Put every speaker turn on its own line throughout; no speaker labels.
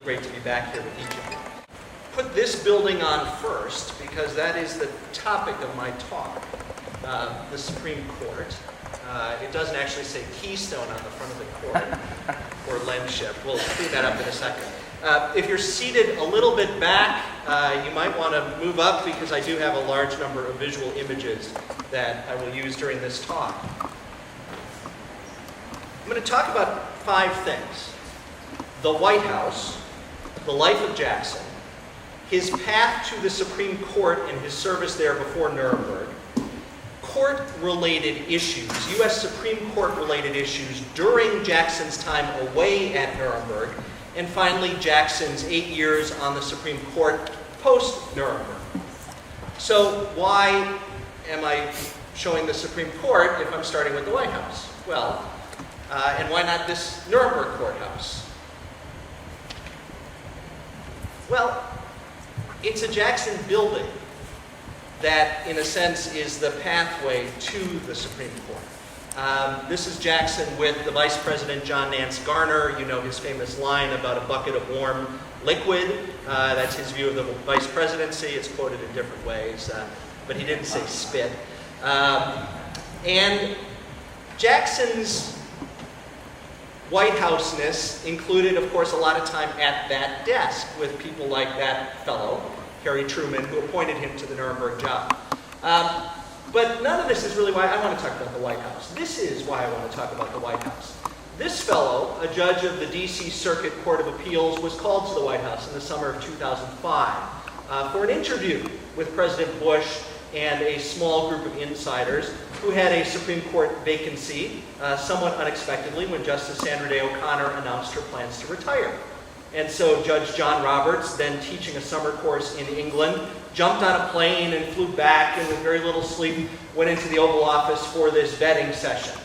Great to be back here with each of you. Put this building on first because that is the topic of my talk, the Supreme Court. It doesn't actually say Keystone on the front of the court or Lendship. We'll clean that up in a second. If you're seated a little bit back, you might want to move up because I do have a large number of visual images that I will use during this talk. I'm going to talk about 5 things: the White House, the life of Jackson, his path to the Supreme Court and his service there before Nuremberg, court-related issues, U.S. Supreme Court-related issues during Jackson's time away at Nuremberg, and finally Jackson's 8 years on the Supreme Court post-Nuremberg. So why am I showing the Supreme Court if I'm starting with the White House? Well, and why not this Nuremberg courthouse? Well, it's a Jackson building that, in a sense, is the pathway to the Supreme Court. This is Jackson with the Vice President, John Nance Garner. You know his famous line about a bucket of warm liquid. That's his view of the vice presidency. It's quoted in different ways, but he didn't say spit. And Jackson's White House-ness included, of course, a lot of time at that desk with people like that fellow, Harry Truman, who appointed him to the Nuremberg job. But none of this is really why I want to talk about the White House. This is why I want to talk about the White House. This fellow, a judge of the D.C. Circuit Court of Appeals, was called to the White House in the summer of 2005 for an interview with President Bush and a small group of insiders who had a Supreme Court vacancy somewhat unexpectedly when Justice Sandra Day O'Connor announced her plans to retire. And so Judge John Roberts, then teaching a summer course in England, jumped on a plane and flew back, and with very little sleep went into the Oval Office for this vetting session.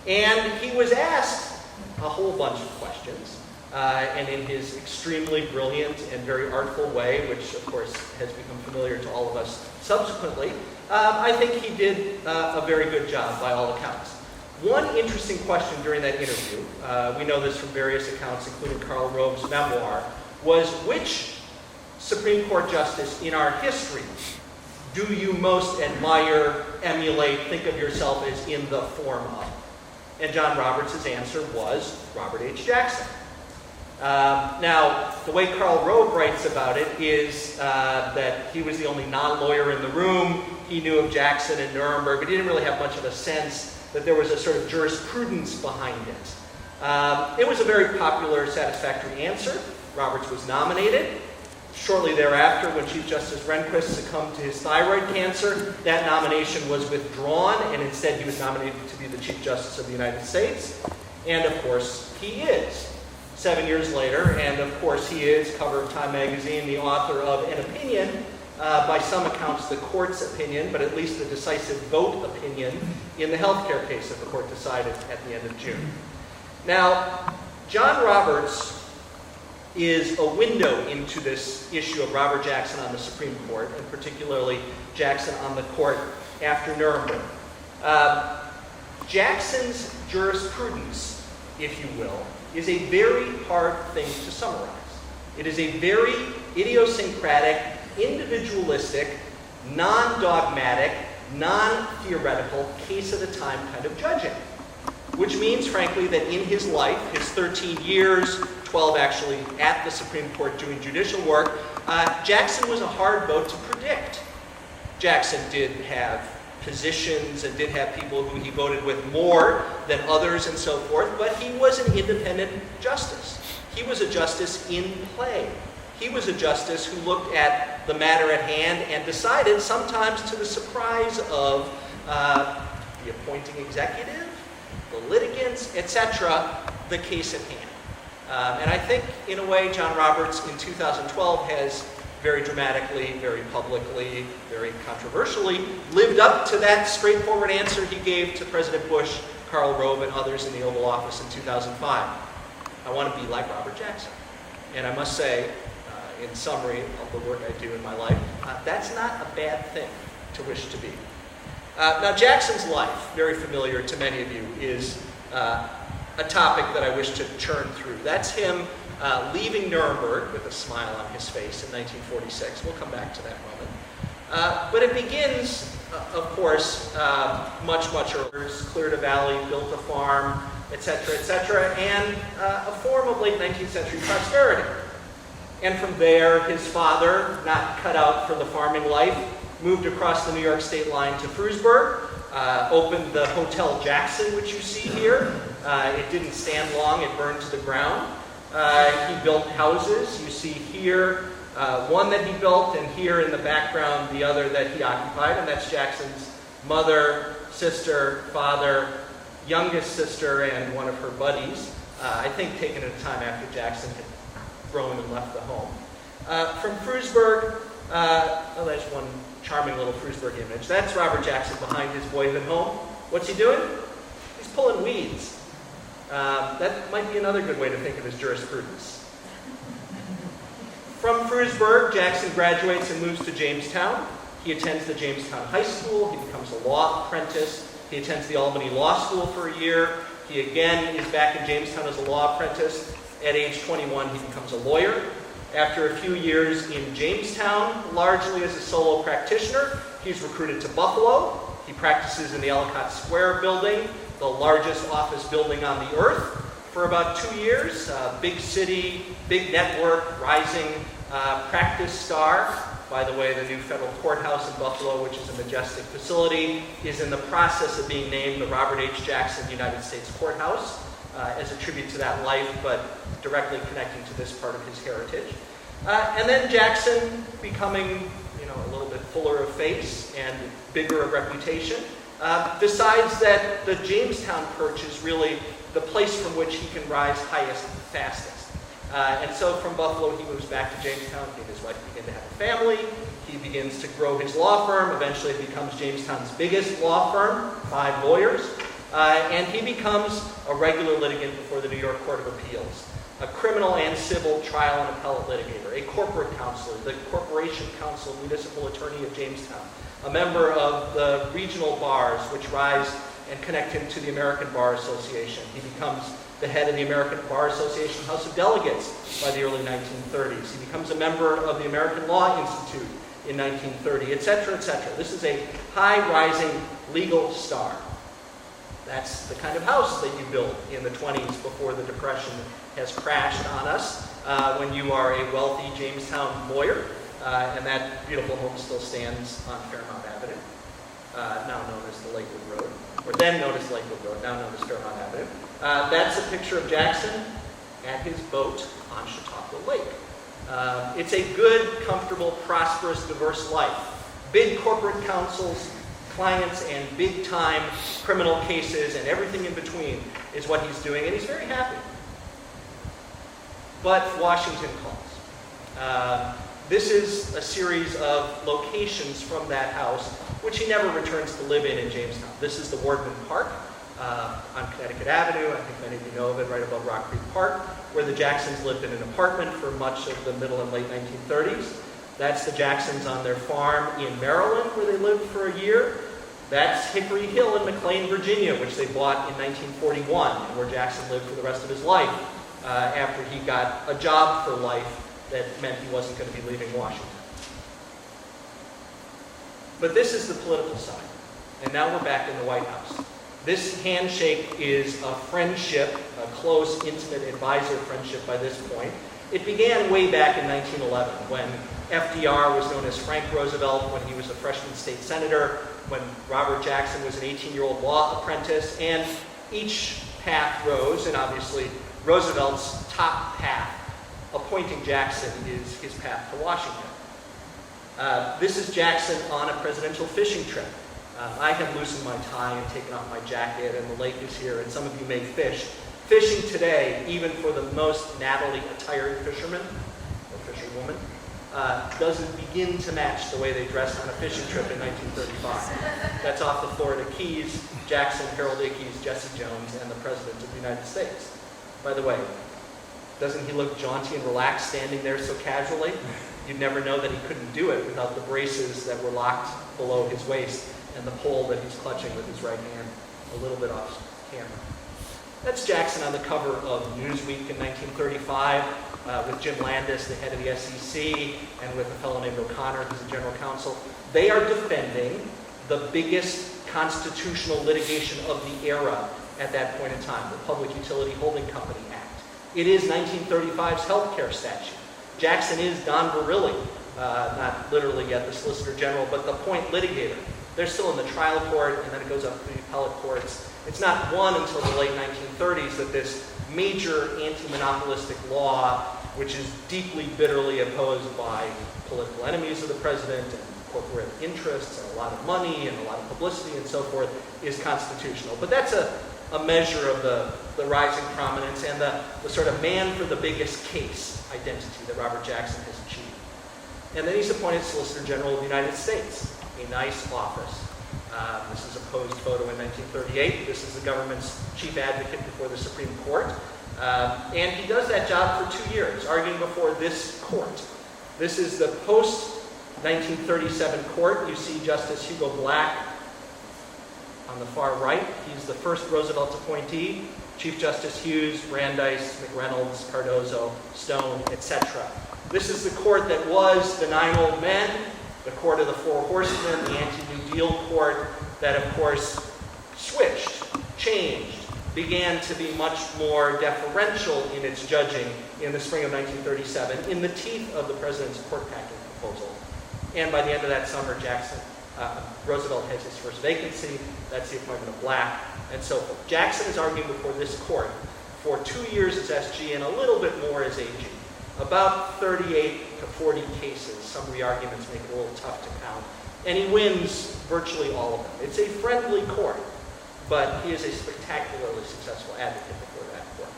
And he was asked a whole bunch of questions, and in his extremely brilliant and very artful way, which of course has become familiar to all of us subsequently, I think he did a very good job by all accounts. One interesting question during that interview, we know this from various accounts, including Karl Rove's memoir, was which Supreme Court justice in our history do you most admire, emulate, think of yourself as in the form of? And John Roberts' answer was Robert H. Jackson. Now, the way Karl Rove writes about it is that he was the only non-lawyer in the room. He knew of Jackson and Nuremberg, but he didn't really have much of a sense that there was a sort of jurisprudence behind it. It was a very popular, satisfactory answer. Roberts was nominated. Shortly thereafter, when Chief Justice Rehnquist succumbed to his thyroid cancer, that nomination was withdrawn, and instead he was nominated to be the Chief Justice of the United States. And of course, he is. 7 years later, and of course he is, cover of Time magazine, the author of an opinion, by some accounts the court's opinion, but at least the decisive vote opinion in the healthcare case that the court decided at the end of June. Now, John Roberts is a window into this issue of Robert Jackson on the Supreme Court, and particularly Jackson on the court after Nuremberg. Jackson's jurisprudence, if you will, is a very hard thing to summarize. It is a very idiosyncratic, individualistic, non-dogmatic, non-theoretical, case-at-a-time kind of judging. Which means, frankly, that in his life, his 13 years, 12 actually at the Supreme Court doing judicial work, Jackson was a hard vote to predict. Jackson did have positions and did have people who he voted with more than others and so forth, but he was an independent justice. He was a justice in play. He was a justice who looked at the matter at hand and decided, sometimes to the surprise of the appointing executive, the litigants, etc., the case at hand. And I think, in a way, John Roberts in 2012 has very dramatically, very publicly, very controversially lived up to that straightforward answer he gave to President Bush, Karl Rove, and others in the Oval Office in 2005. I want to be like Robert Jackson. And I must say, in summary of the work I do in my life, that's not a bad thing to wish to be. Now, Jackson's life, very familiar to many of you, is a topic that I wish to churn through. That's him leaving Nuremberg with a smile on his face in 1946. We'll come back to that moment. But it begins, of course, much, much earlier. Cleared a valley, built a farm, etc., and a form of late 19th century prosperity. And from there, his father, not cut out for the farming life, moved across the New York state line to Frewsburg, opened the Hotel Jackson, which you see here. It didn't stand long, it burned to the ground. He built houses. You see here one that he built, and here in the background the other that he occupied, and that's Jackson's mother, sister, father, youngest sister, and one of her buddies, I think taken at a time after Jackson had grown and left the home. From Frewsburg, oh, there's one charming little Frewsburg image. That's Robert Jackson behind his boyhood home. What's he doing? He's pulling weeds. That might be another good way to think of his jurisprudence. From Frewsburg, Jackson graduates and moves to Jamestown. He attends the Jamestown High School. He becomes a law apprentice. He attends the Albany Law School for a year. He again is back in Jamestown as a law apprentice. At age 21, he becomes a lawyer. After a few years in Jamestown, largely as a solo practitioner, he's recruited to Buffalo. He practices in the Ellicott Square building, the largest office building on the earth, for about 2 years. Big city, big network, rising practice star. By the way, the new federal courthouse in Buffalo, which is a majestic facility, is in the process of being named the Robert H. Jackson United States Courthouse as a tribute to that life, but directly connecting to this part of his heritage. And then Jackson, becoming a little bit fuller of face and bigger of reputation, decides that the Jamestown perch is really the place from which he can rise highest and fastest. And so from Buffalo, he moves back to Jamestown. He and his wife begin to have a family. He begins to grow his law firm. Eventually, it becomes Jamestown's biggest law firm, 5 lawyers. And he becomes a regular litigant before the New York Court of Appeals, a criminal and civil trial and appellate litigator, a corporate counselor, the Corporation Counsel Municipal Attorney of Jamestown, a member of the regional bars which rise and connect him to the American Bar Association. He becomes the head of the American Bar Association House of Delegates by the early 1930s. He becomes a member of the American Law Institute in 1930, etc., etc. This is a high-rising legal star. That's the kind of house that you build in the 20s before the Depression has crashed on us, when you are a wealthy Jamestown lawyer, and that beautiful home still stands on Fairmount Avenue, now known as the Lakewood Road, or then known as Lakewood Road, now known as Fairmount Avenue. That's a picture of Jackson at his boat on Chautauqua Lake. It's a good, comfortable, prosperous, diverse life. Big corporate counsels, clients, and big-time criminal cases, and everything in between is what he's doing, and he's very happy. But Washington calls. This is a series of locations from that house, which he never returns to live in Jamestown. This is the Wardman Park on Connecticut Avenue. I think many of you know of it, right above Rock Creek Park, where the Jacksons lived in an apartment for much of the middle and late 1930s. That's the Jacksons on their farm in Maryland, where they lived for a year. That's Hickory Hill in McLean, Virginia, which they bought in 1941, and where Jackson lived for the rest of his life after he got a job for life that meant he wasn't going to be leaving Washington. But this is the political side, and now we're back in the White House. This handshake is a friendship, a close, intimate advisor friendship by this point. It began way back in 1911 when FDR was known as Frank Roosevelt, when he was a freshman state senator, when Robert Jackson was an 18-year-old law apprentice, and each path rose, and obviously Roosevelt's top path, appointing Jackson, is his path to Washington. This is Jackson on a presidential fishing trip. I have loosened my tie and taken off my jacket, and the lake is here, and some of you may fish. Fishing today, even for the most nattily attired fisherman or fisherwoman, doesn't begin to match the way they dressed on a fishing trip in 1935. That's off the Florida Keys, Jackson, Harold Ickes, Jesse Jones, and the President of the United States. By the way, doesn't he look jaunty and relaxed standing there so casually? You'd never know that he couldn't do it without the braces that were locked below his waist and the pole that he's clutching with his right hand, a little bit off camera. That's Jackson on the cover of Newsweek in 1935 with Jim Landis, the head of the SEC, and with a fellow named O'Connor, who's the general counsel. They are defending the biggest constitutional litigation of the era at that point in time, the Public Utility Holding Company Act. It is 1935's healthcare statute. Jackson is Don Verrilli, not literally yet the Solicitor General, but the point litigator. They're still in the trial court, and then it goes up to the appellate courts. It's not one until the late 1930s that this major anti-monopolistic law, which is deeply, bitterly opposed by political enemies of the president and corporate interests and a lot of money and a lot of publicity and so forth, is constitutional. But that's a measure of the rising prominence and the sort of man for the biggest case identity that Robert Jackson has achieved. And then he's appointed Solicitor General of the United States, a nice office. This is a posed photo in 1938. This is the government's chief advocate before the Supreme Court. And he does that job for 2 years, arguing before this court. This is the post-1937 court. You see Justice Hugo Black on the far right. He's the first Roosevelt appointee. Chief Justice Hughes, Brandeis, McReynolds, Cardozo, Stone, etc. This is the court that was the 9 Old Men, the court of the Four Horsemen, the anti-New Deal court that, of course, switched, changed, began to be much more deferential in its judging in the spring of 1937 in the teeth of the president's court packing proposal. And by the end of that summer, Roosevelt has his first vacancy. That's the appointment of Black, and so forth. Jackson is arguing before this court for 2 years as SG and a little bit more as AG. About 38 to 40 cases. Some re-arguments make it a little tough to count. And he wins virtually all of them. It's a friendly court, but he is a spectacularly successful advocate before that court.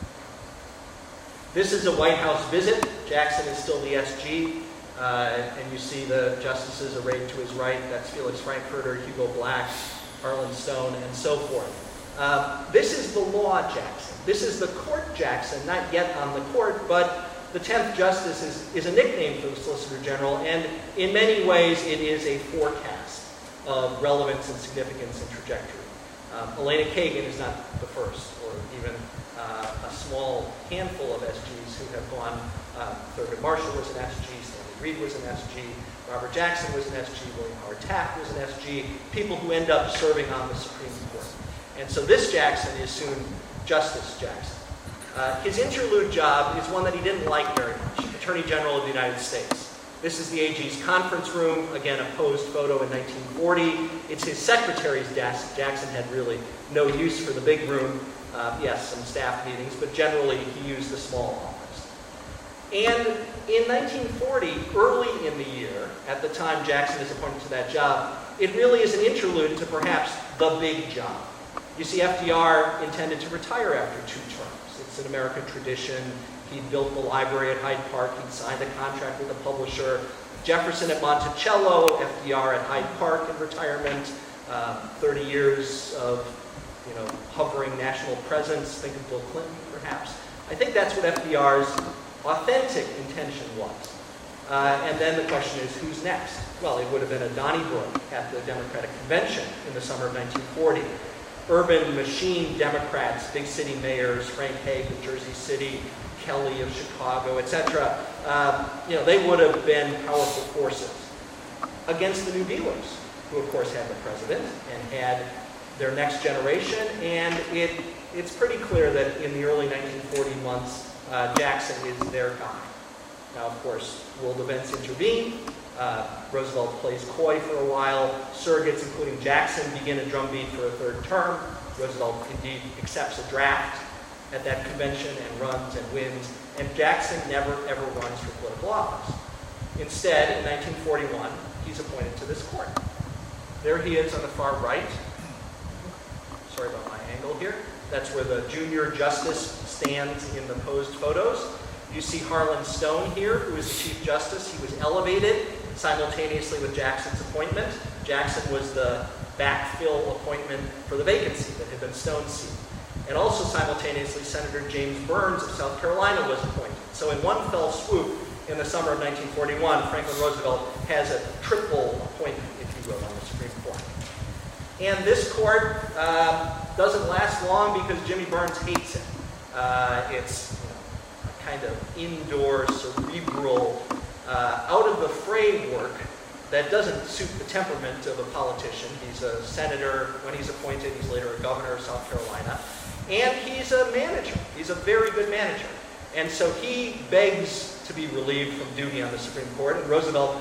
This is a White House visit. Jackson is still the SG. And you see the justices arrayed to his right. That's Felix Frankfurter, Hugo Black, Harlan Stone, and so forth. This is the law Jackson. This is the court Jackson, not yet on the court, but the 10th Justice is a nickname for the Solicitor General, and in many ways it is a forecast of relevance and significance and trajectory. Elena Kagan is not the first, or even a small handful of SGs who have gone. Thurgood Marshall was an SG, Stanley Reed was an SG, Robert Jackson was an SG, William Howard Taft was an SG, people who end up serving on the Supreme Court. And so this Jackson is soon Justice Jackson. His interlude job is one that he didn't like very much, Attorney General of the United States. This is the AG's conference room, again a posed photo in 1940. It's his secretary's desk. Jackson had really no use for the big room. Yes, some staff meetings, but generally he used the small office. And in 1940, early in the year, at the time Jackson is appointed to that job, it really is an interlude to perhaps the big job. You see, FDR intended to retire after 2 terms. It's an American tradition. He'd built the library at Hyde Park. He'd signed a contract with a publisher. Jefferson at Monticello, FDR at Hyde Park in retirement. 30 years of, hovering national presence. Think of Bill Clinton, perhaps. I think that's what FDR's authentic intention was. And then the question is, who's next? Well, it would have been a Donnybrook at the Democratic Convention in the summer of 1940. Urban machine Democrats, big city mayors, Frank Hague of Jersey City, Kelly of Chicago, etc. They would have been powerful forces against the New Dealers, who of course had the president and had their next generation. And it's pretty clear that in the early 1940 months, Jackson is their guy. Now, of course, world events intervene. Roosevelt plays coy for a while. Surrogates, including Jackson, begin a drumbeat for a 3rd term. Roosevelt indeed accepts a draft at that convention and runs and wins. And Jackson never, ever runs for political office. Instead, in 1941, he's appointed to this court. There he is on the far right. Sorry about my angle here. That's where the junior justice stands in the posed photos. You see Harlan Stone here, who is the Chief Justice. He was elevated simultaneously with Jackson's appointment. Jackson was the backfill appointment for the vacancy that had been Stone's seat. And also simultaneously, Senator James Burns of South Carolina was appointed. So in one fell swoop, in the summer of 1941, Franklin Roosevelt has a triple appointment, if you will, on the Supreme Court. And this court doesn't last long because Jimmy Burns hates it. It's a kind of indoor, cerebral, out-of-the-fray work that doesn't suit the temperament of a politician. He's a senator. When he's appointed, he's later a governor of South Carolina. And he's a manager. He's a very good manager. And so he begs to be relieved from duty on the Supreme Court, and Roosevelt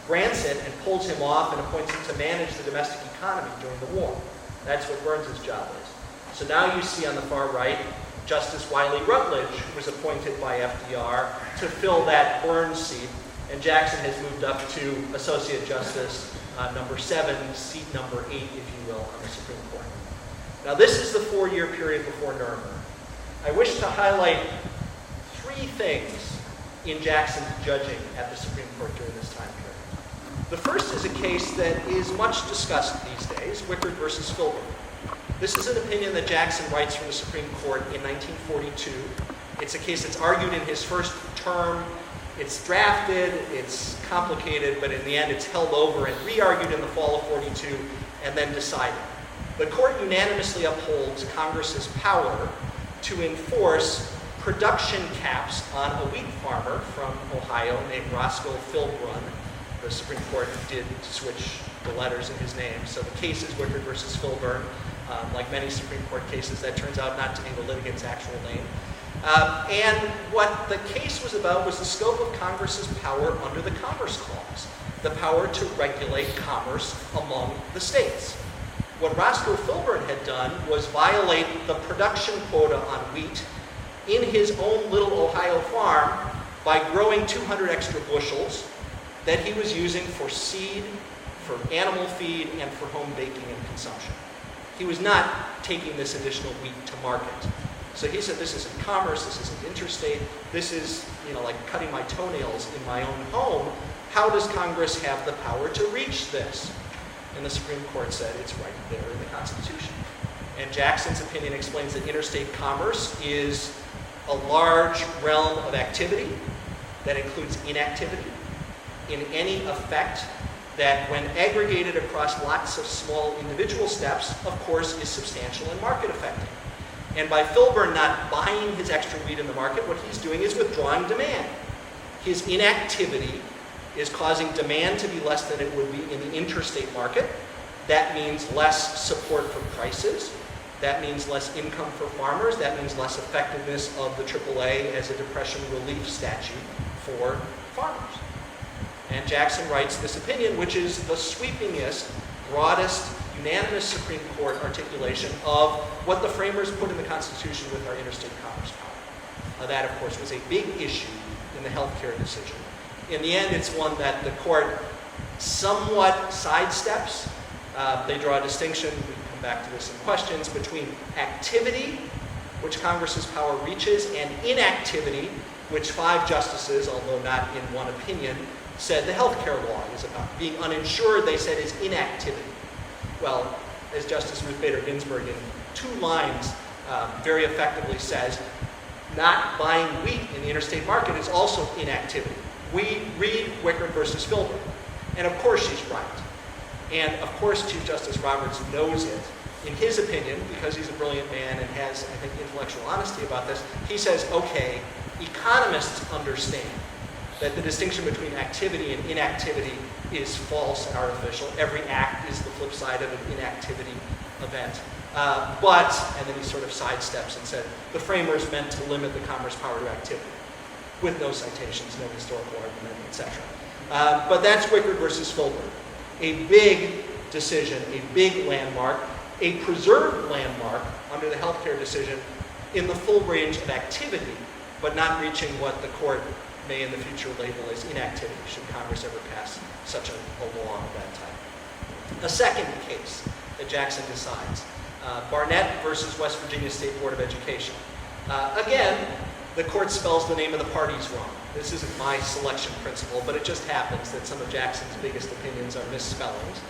grants it and pulls him off and appoints him to manage the domestic economy during the war. That's what Burns' job is. So now you see on the far right, Justice Wiley Rutledge was appointed by FDR to fill that Burns seat, and Jackson has moved up to Associate Justice number 7, seat number 8, if you will, on the Supreme Court. Now this is the 4-year period before Nuremberg. I wish to highlight 3 things in Jackson's judging at the Supreme Court during this time period. The first is a case that is much discussed these days, Wickard versus Filbert. This is an opinion that Jackson writes from the Supreme Court in 1942. It's a case that's argued in his first term. It's drafted, it's complicated, but in the end it's held over and re-argued in the fall of 42 and then decided. The court unanimously upholds Congress's power to enforce production caps on a wheat farmer from Ohio named Roscoe Filbrun. The Supreme Court did switch the letters in his name, so the case is Wickard versus Filburn. Like many Supreme Court cases, that turns out not to be the litigant's actual name. And what the case was about was the scope of Congress's power under the Commerce Clause, the power to regulate commerce among the states. What Roscoe Filburn had done was violate the production quota on wheat in his own little Ohio farm by growing 200 extra bushels that he was using for seed, for animal feed, and for home baking and consumption. He was not taking this additional wheat to market. So he said, this isn't commerce, this isn't interstate, this is, like cutting my toenails in my own home. How does Congress have the power to reach this? And the Supreme Court said it's right there in the Constitution. And Jackson's opinion explains that interstate commerce is a large realm of activity that includes inactivity in any effect that, when aggregated across lots of small individual steps, of course, is substantial and market affecting. And by Filburn not buying his extra wheat in the market, what he's doing is withdrawing demand. His inactivity is causing demand to be less than it would be in the interstate market. That means less support for prices. That means less income for farmers. That means less effectiveness of the AAA as a depression relief statute for farmers. And Jackson writes this opinion, which is the sweepingest, broadest, unanimous Supreme Court articulation of what the framers put in the Constitution with our interstate commerce power. That, of course, was a big issue in the healthcare decision. In the end, it's one that the court somewhat sidesteps. They draw a distinction, we can come back to this in questions, between activity, which Congress's power reaches, and inactivity, which 5 justices, although not in one opinion, said the healthcare law is about. Being uninsured, they said, is inactivity. Well, as Justice Ruth Bader Ginsburg in 2 lines very effectively says, not buying wheat in the interstate market is also inactivity. We read Wickard versus Filburn. And of course she's right. And of course Chief Justice Roberts knows it. In his opinion, because he's a brilliant man and has, I think, intellectual honesty about this, he says, okay, economists understand that the distinction between activity and inactivity is false and artificial. Every act is the flip side of an inactivity event. And then he sort of sidesteps and said, the framers meant to limit the commerce power to activity, with no citations, no historical argument, etc. But that's Wickard versus Filburn. A big decision, a big landmark, a preserved landmark under the healthcare decision in the full range of activity, but not reaching what the court may in the future label as inactivity, should Congress ever pass such a law of that type. A second case that Jackson decides, Barnett versus West Virginia State Board of Education. Again, the court spells the name of the parties wrong. This isn't my selection principle, but it just happens that some of Jackson's biggest opinions are misspellings.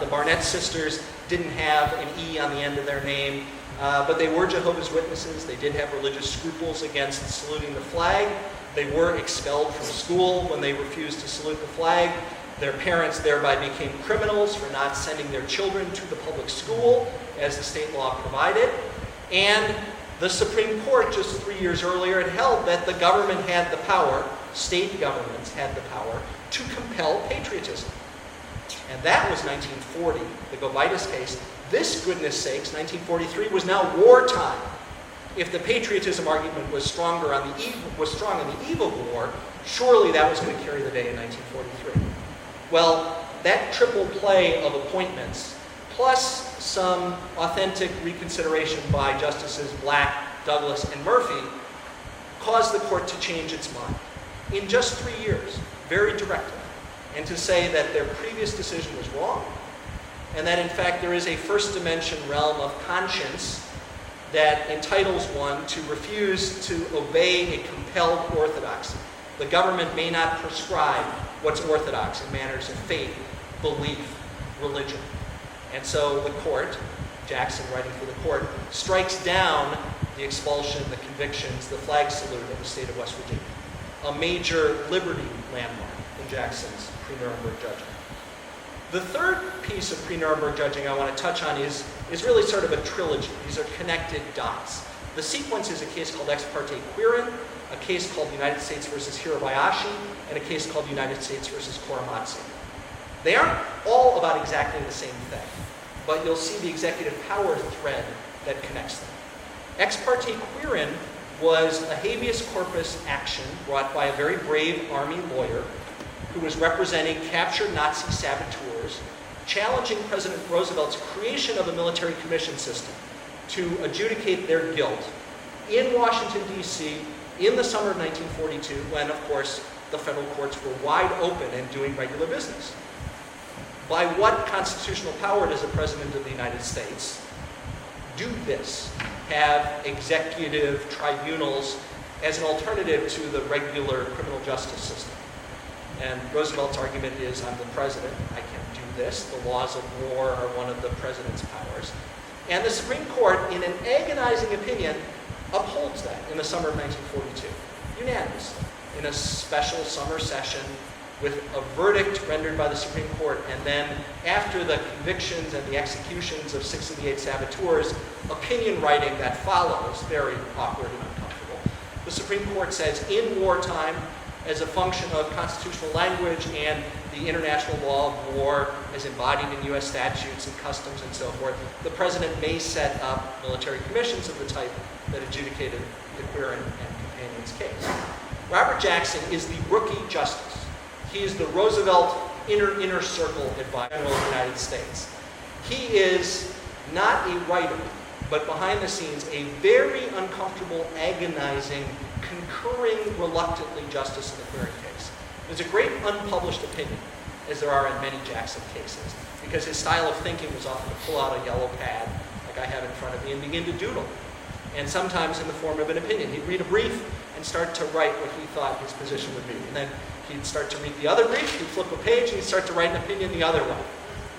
The Barnett sisters didn't have an E on the end of their name, but they were Jehovah's Witnesses. They did have religious scruples against saluting the flag. They were expelled from school when they refused to salute the flag. Their parents thereby became criminals for not sending their children to the public school as the state law provided. And the Supreme Court just 3 years earlier had held that the government had the power, state governments had the power, to compel patriotism. And that was 1940, the Govitis case. This, goodness sakes, 1943 was now wartime. If the patriotism argument was strong on the eve of war, surely that was going to carry the day in 1943. Well, that triple play of appointments, plus some authentic reconsideration by Justices Black, Douglas, and Murphy, caused the court to change its mind in just 3 years, very directly, and to say that their previous decision was wrong, and that in fact there is a first dimension realm of conscience that entitles one to refuse to obey a compelled orthodoxy. The government may not prescribe what's orthodox in matters of faith, belief, religion. And so the court, Jackson writing for the court, strikes down the expulsion, the convictions, the flag salute of the state of West Virginia, a major liberty landmark in Jackson's pre-Nuremberg judging. The third piece of pre-Nuremberg judging I want to touch on is really sort of a trilogy. These are connected dots. The sequence is a case called Exparte Quirin, a case called United States versus Hirabayashi, and a case called United States versus Korematsu. They aren't all about exactly the same thing, but you'll see the executive power thread that connects them. Exparte Quirin was a habeas corpus action brought by a very brave Army lawyer who was representing captured Nazi saboteurs, challenging President Roosevelt's creation of a military commission system to adjudicate their guilt in Washington, D.C., in the summer of 1942, when, of course, the federal courts were wide open and doing regular business. By what constitutional power does the President of the United States do this? Have executive tribunals as an alternative to the regular criminal justice system? And Roosevelt's argument is, I'm the president, I can't do this. The laws of war are one of the president's powers. And the Supreme Court, in an agonizing opinion, upholds that in the summer of 1942, unanimously, in a special summer session with a verdict rendered by the Supreme Court, and then after the convictions and the executions of 6 of the 8 saboteurs, opinion writing that follows, very awkward and uncomfortable. The Supreme Court says, in wartime, as a function of constitutional language and the international law of war as embodied in U.S. statutes and customs and so forth, the president may set up military commissions of the type that adjudicated the Quirin and companions case. Robert Jackson is the rookie justice. He is the Roosevelt inner circle advisor of the United States. He is not a writer, but behind the scenes, a very uncomfortable, agonizing, concurring reluctantly justice in the Quirin case. There's a great unpublished opinion, as there are in many Jackson cases, because his style of thinking was often to pull out a yellow pad, like I have in front of me, and begin to doodle. And sometimes in the form of an opinion. He'd read a brief and start to write what he thought his position would be. And then he'd start to read the other brief, he'd flip a page, and he'd start to write an opinion the other way.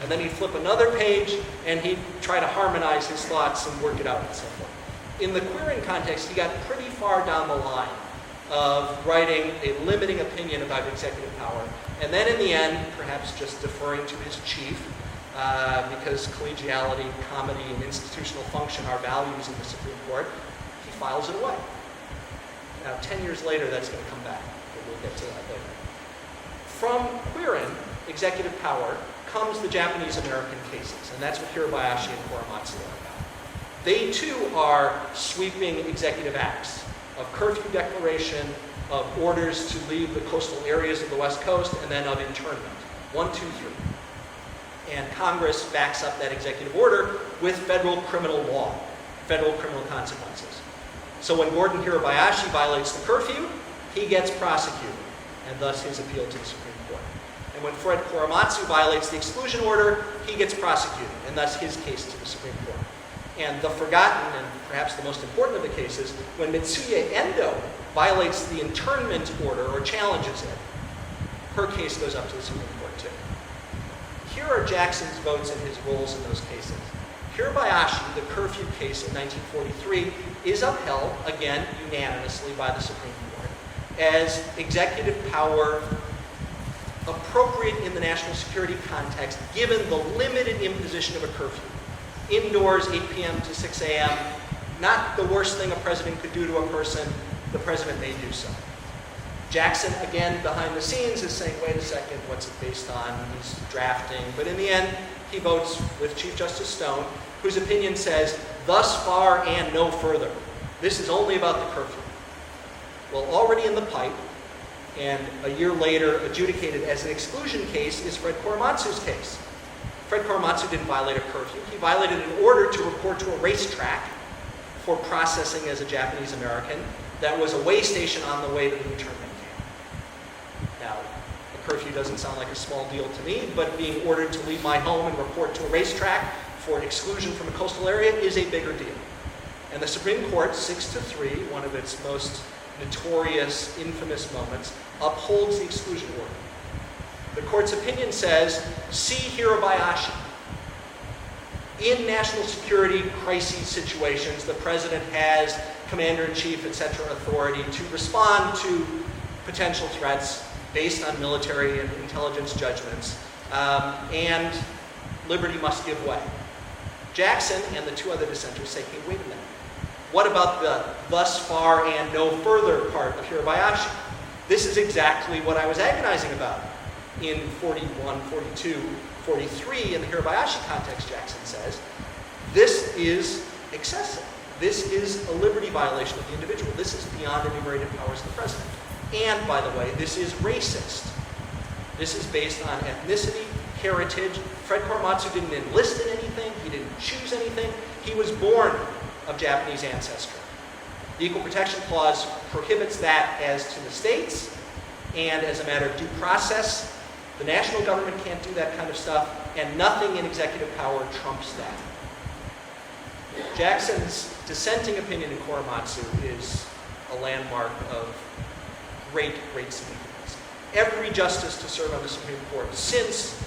And then he'd flip another page, and he'd try to harmonize his thoughts and work it out and so forth. In the Quirin context, he got pretty far down the line of writing a limiting opinion about executive power, and then in the end, perhaps just deferring to his chief, because collegiality, comedy, and institutional function are values in the Supreme Court, he files it away. Now, 10 years later, that's going to come back, but we'll get to that later. From Quirin, executive power, comes the Japanese-American cases, and that's what Hirabayashi and Korematsu are about. They, too, are sweeping executive acts of curfew declaration, of orders to leave the coastal areas of the West Coast, and then of internment. 1, 2, 3. And Congress backs up that executive order with federal criminal law, federal criminal consequences. So when Gordon Hirabayashi violates the curfew, he gets prosecuted, and thus his appeal to the Supreme Court. And when Fred Korematsu violates the exclusion order, he gets prosecuted, and thus his case to the Supreme Court. And the forgotten, and perhaps the most important of the cases, when Mitsuye Endo violates the internment order or challenges it, her case goes up to the Supreme Court too. Here are Jackson's votes and his roles in those cases. Hirabayashi, the curfew case in 1943, is upheld, again, unanimously by the Supreme Court as executive power appropriate in the national security context, given the limited imposition of a curfew. Indoors, 8 p.m. to 6 a.m., not the worst thing a president could do to a person. The president may do so. Jackson, again, behind the scenes, is saying, wait a second, what's it based on? He's drafting. But in the end, he votes with Chief Justice Stone, whose opinion says, thus far and no further. This is only about the curfew. Well, already in the pipe, and a year later adjudicated as an exclusion case, is Fred Korematsu's case. Fred Korematsu didn't violate a curfew. He violated an order to report to a racetrack for processing as a Japanese American that was a way station on the way to the internment camp. Now, a curfew doesn't sound like a small deal to me, but being ordered to leave my home and report to a racetrack for exclusion from a coastal area is a bigger deal. And the Supreme Court, 6-3, one of its most notorious, infamous moments, upholds the exclusion order. The court's opinion says, see Hirabayashi. In national security crisis situations, the president has commander-in-chief, etc. authority to respond to potential threats based on military and intelligence judgments, and liberty must give way. Jackson and the two other dissenters say, hey, wait a minute. What about the thus far and no further part of Hirabayashi? This is exactly what I was agonizing about. In 41, 42, 43, in the Hirabayashi context, Jackson says, this is excessive. This is a liberty violation of the individual. This is beyond enumerated powers of the president. And, by the way, this is racist. This is based on ethnicity, heritage. Fred Korematsu didn't enlist in anything. He didn't choose anything. He was born of Japanese ancestry. The Equal Protection Clause prohibits that as to the states, and as a matter of due process, the national government can't do that kind of stuff, and nothing in executive power trumps that. Jackson's dissenting opinion in Korematsu is a landmark of great, great significance. Every justice to serve on the Supreme Court since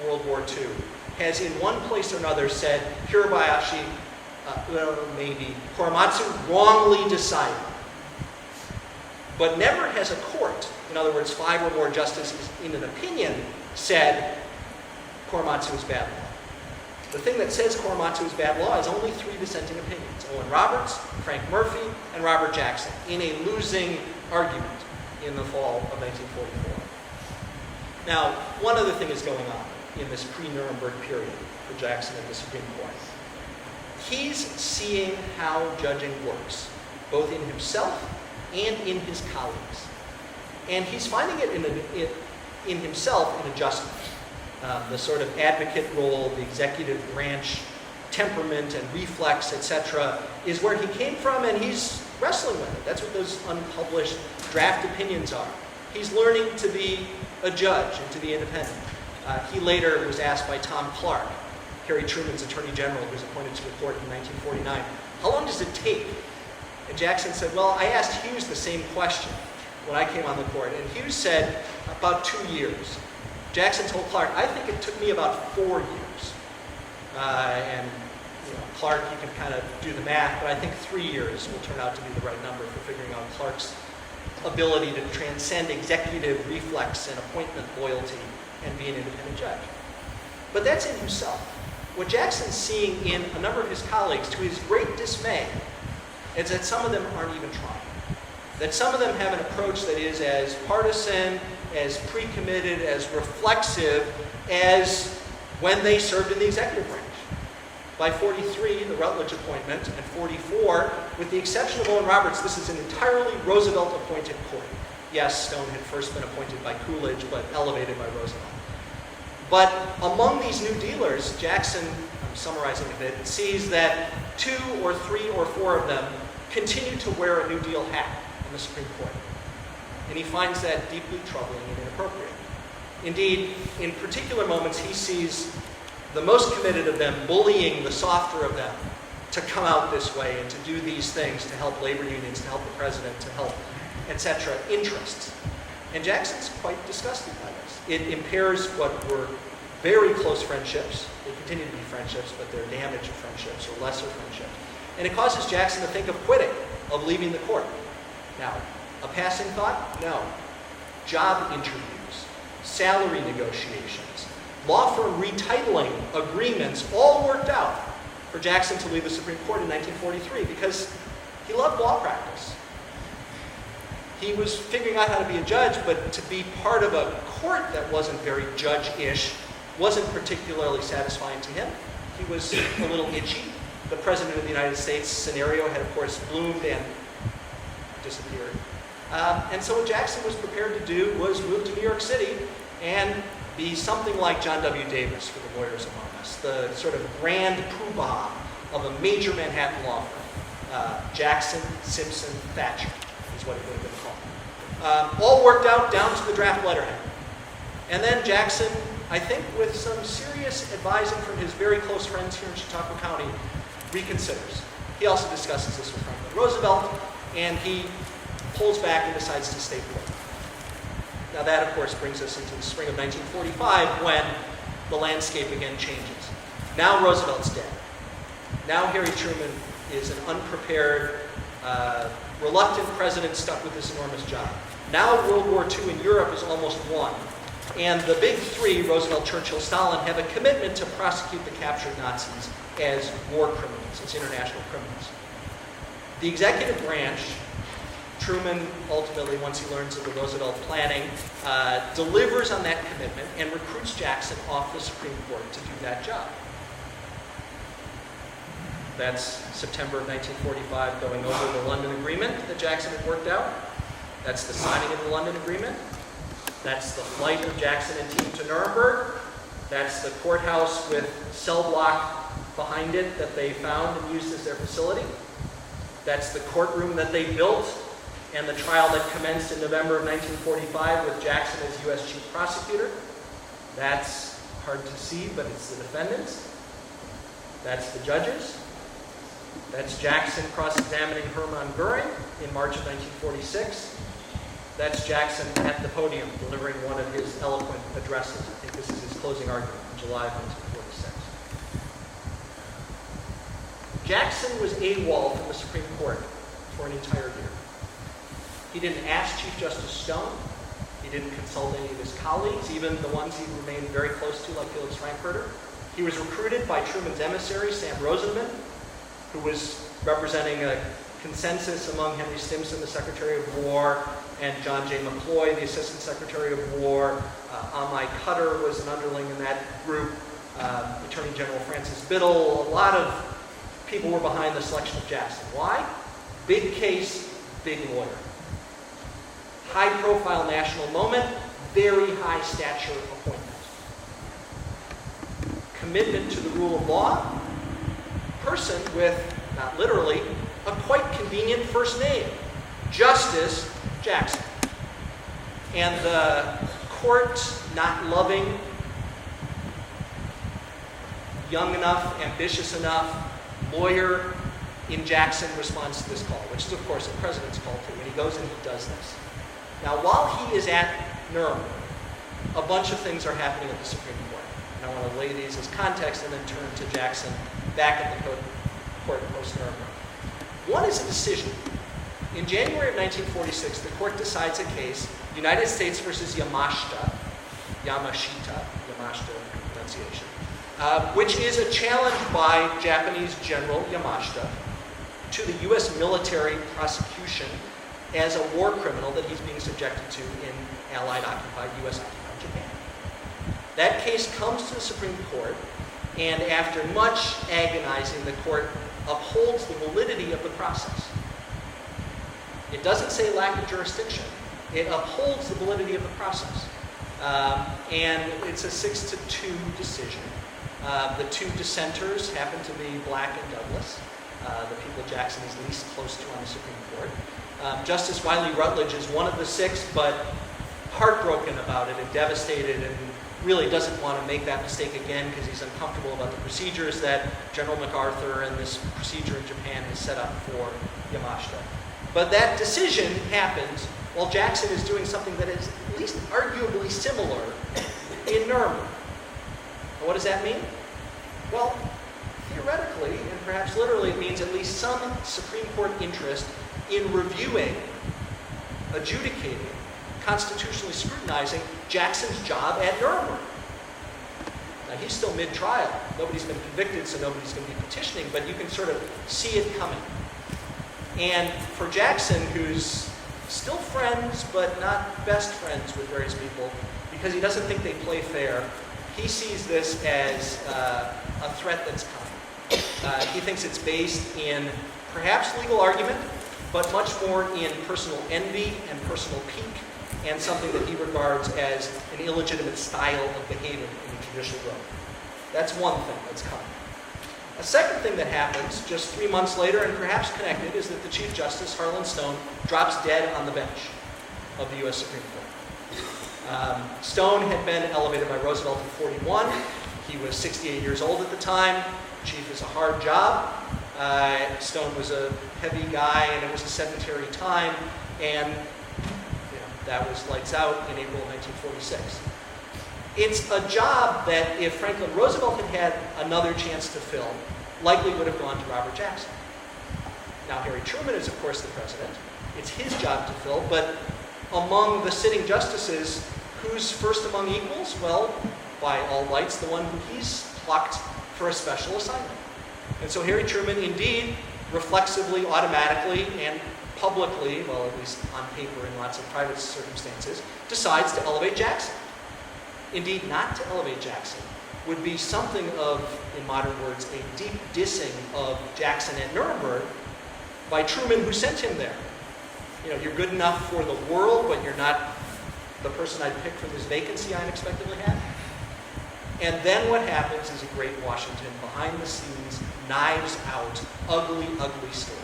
World War II has in one place or another said, Hirabayashi, maybe Korematsu wrongly decided. But never has a court, in other words, 5 or more justices in an opinion, said Korematsu is bad law. The thing that says Korematsu is bad law is only 3 dissenting opinions: Owen Roberts, Frank Murphy, and Robert Jackson, in a losing argument in the fall of 1944. Now, one other thing is going on in this pre-Nuremberg period for Jackson and the Supreme Court. He's seeing how judging works, both in himself and in his colleagues. And he's finding it in himself in adjustment. The sort of advocate role, the executive branch temperament and reflex, etc., is where he came from, and he's wrestling with it. That's what those unpublished draft opinions are. He's learning to be a judge and to be independent. He later was asked by Tom Clark, Harry Truman's Attorney General, who was appointed to the court in 1949, how long does it take? And Jackson said, well, I asked Hughes the same question when I came on the court, and Hughes said about 2 years. Jackson told Clark, I think it took me about 4 years. And Clark, you can kind of do the math, but I think 3 years will turn out to be the right number for figuring out Clark's ability to transcend executive reflex and appointment loyalty and be an independent judge. But that's in himself. What Jackson's seeing in a number of his colleagues, to his great dismay, is that some of them aren't even trying. That some of them have an approach that is as partisan, as pre-committed, as reflexive as when they served in the executive branch. By 43, the Rutledge appointment, and 44, with the exception of Owen Roberts, this is an entirely Roosevelt-appointed court. Yes, Stone had first been appointed by Coolidge, but elevated by Roosevelt. But among these new dealers, Jackson, I'm summarizing a bit, sees that 2 or 3 or 4 of them continue to wear a New Deal hat in the Supreme Court. And he finds that deeply troubling and inappropriate. Indeed, in particular moments, he sees the most committed of them bullying the softer of them to come out this way and to do these things, to help labor unions, to help the president, to help, etc., interests. And Jackson's quite disgusted by this. It impairs what were very close friendships. They continue to be friendships, but they're damaged friendships or lesser friendships. And it causes Jackson to think of quitting, of leaving the court. Now, a passing thought? No. Job interviews. salary negotiations, law firm retitling agreements, all worked out for Jackson to leave the Supreme Court in 1943 because he loved law practice. He was figuring out how to be a judge, but to be part of a court that wasn't very judge-ish wasn't particularly satisfying to him. He was a little itchy. The President of the United States scenario had, of course, bloomed and disappeared. And so what Jackson was prepared to do was move to New York City and be something like John W. Davis for the lawyers among us, the sort of grand poobah of a major Manhattan law firm. Jackson, Simpson, Thatcher is what it would have been called. All worked out down to the draft letterhead. And then Jackson, I think with some serious advising from his very close friends here in Chautauqua County, reconsiders. He also discusses this with Franklin Roosevelt, and he pulls back and decides to stay put. Now that, of course, brings us into the spring of 1945 when the landscape again changes. Now Roosevelt's dead. Now Harry Truman is an unprepared, reluctant president stuck with this enormous job. Now World War II in Europe is almost won. And the big three, Roosevelt, Churchill, Stalin, have a commitment to prosecute the captured Nazis as war criminals, as international criminals. The executive branch, Truman, ultimately, once he learns of the Roosevelt planning, delivers on that commitment and recruits Jackson off the Supreme Court to do that job. That's September of 1945, going over the London Agreement that Jackson had worked out. That's the signing of the London Agreement. That's the flight of Jackson and team to Nuremberg. That's the courthouse with cell block behind it that they found and used as their facility. That's the courtroom that they built and the trial that commenced in November of 1945 with Jackson as U.S. Chief Prosecutor. That's hard to see, but it's the defendants. That's the judges. That's Jackson cross-examining Hermann Goering in March of 1946. That's Jackson at the podium delivering one of his eloquent addresses. I think this is his closing argument in July of 1946. Jackson was AWOL from the Supreme Court for an entire year. He didn't ask Chief Justice Stone. He didn't consult any of his colleagues, even the ones he remained very close to, like Felix Frankfurter. He was recruited by Truman's emissary, Sam Rosenman, who was representing a consensus among Henry Stimson, the Secretary of War, and John J. McCloy, the Assistant Secretary of War. Amai Cutter was an underling in that group. Attorney General Francis Biddle. A lot of people were behind the selection of Jackson. Why? Big case, big lawyer. High-profile national moment, very high stature appointment. Commitment to the rule of law. Person with, not literally, a quite convenient first name, Justice Jackson. And the court, not loving, young enough, ambitious enough, lawyer in Jackson responds to this call, which is, of course, the president's call too, and he goes and he does this. Now, while he is at Nuremberg, a bunch of things are happening at the Supreme Court. And I want to lay these as context and then turn to Jackson back at the court post-Nuremberg. One is a decision. In January of 1946, the court decides a case, United States versus Yamashita pronunciation, which is a challenge by Japanese General Yamashita to the U.S. military prosecution as a war criminal that he's being subjected to in Allied-occupied, U.S.-occupied Japan. That case comes to the Supreme Court, and after much agonizing, the court upholds the validity of the process. It doesn't say lack of jurisdiction. It upholds the validity of the process. And it's a 6-2 decision. The two dissenters happen to be Black and Douglas, the people Jackson is least close to on the Supreme Court. Justice Wiley Rutledge is one of the 6, but heartbroken about it and devastated and really doesn't want to make that mistake again because he's uncomfortable about the procedures that General MacArthur and this procedure in Japan has set up for Yamashita. But that decision happens while Jackson is doing something that is at least arguably similar in Nuremberg. And what does that mean? Well, theoretically, and perhaps literally, it means at least some Supreme Court interest in reviewing, adjudicating, constitutionally scrutinizing Jackson's job at Nuremberg. Now, he's still mid-trial. Nobody's been convicted, so nobody's going to be petitioning, but you can sort of see it coming. And for Jackson, who's still friends, but not best friends with various people, because he doesn't think they play fair, he sees this as a threat that's coming. He thinks it's based in perhaps legal argument, but much more in personal envy and personal pique, and something that he regards as an illegitimate style of behavior in the judicial realm. That's one thing that's coming. A second thing that happens just 3 months later, and perhaps connected, is that the Chief Justice, Harlan Stone, drops dead on the bench of the U.S. Supreme Court. Stone had been elevated by Roosevelt in 41. He was 68 years old at the time. Chief is a hard job. Stone was a heavy guy, and it was a sedentary time, and that was lights out in April of 1946. It's a job that if Franklin Roosevelt had had another chance to fill, likely would have gone to Robert Jackson. Now, Harry Truman is, of course, the president. It's his job to fill, but among the sitting justices, who's first among equals? Well, by all lights, the one who he's plucked for a special assignment. And so Harry Truman, indeed, reflexively, automatically, and publicly, well, at least on paper in lots of private circumstances, decides to elevate Jackson. Indeed, not to elevate Jackson would be something of, in modern words, a deep dissing of Jackson at Nuremberg by Truman, who sent him there. You're good enough for the world, but you're not the person I'd pick for this vacancy I unexpectedly had. And then what happens is a great Washington, behind the scenes, knives out, ugly, ugly story.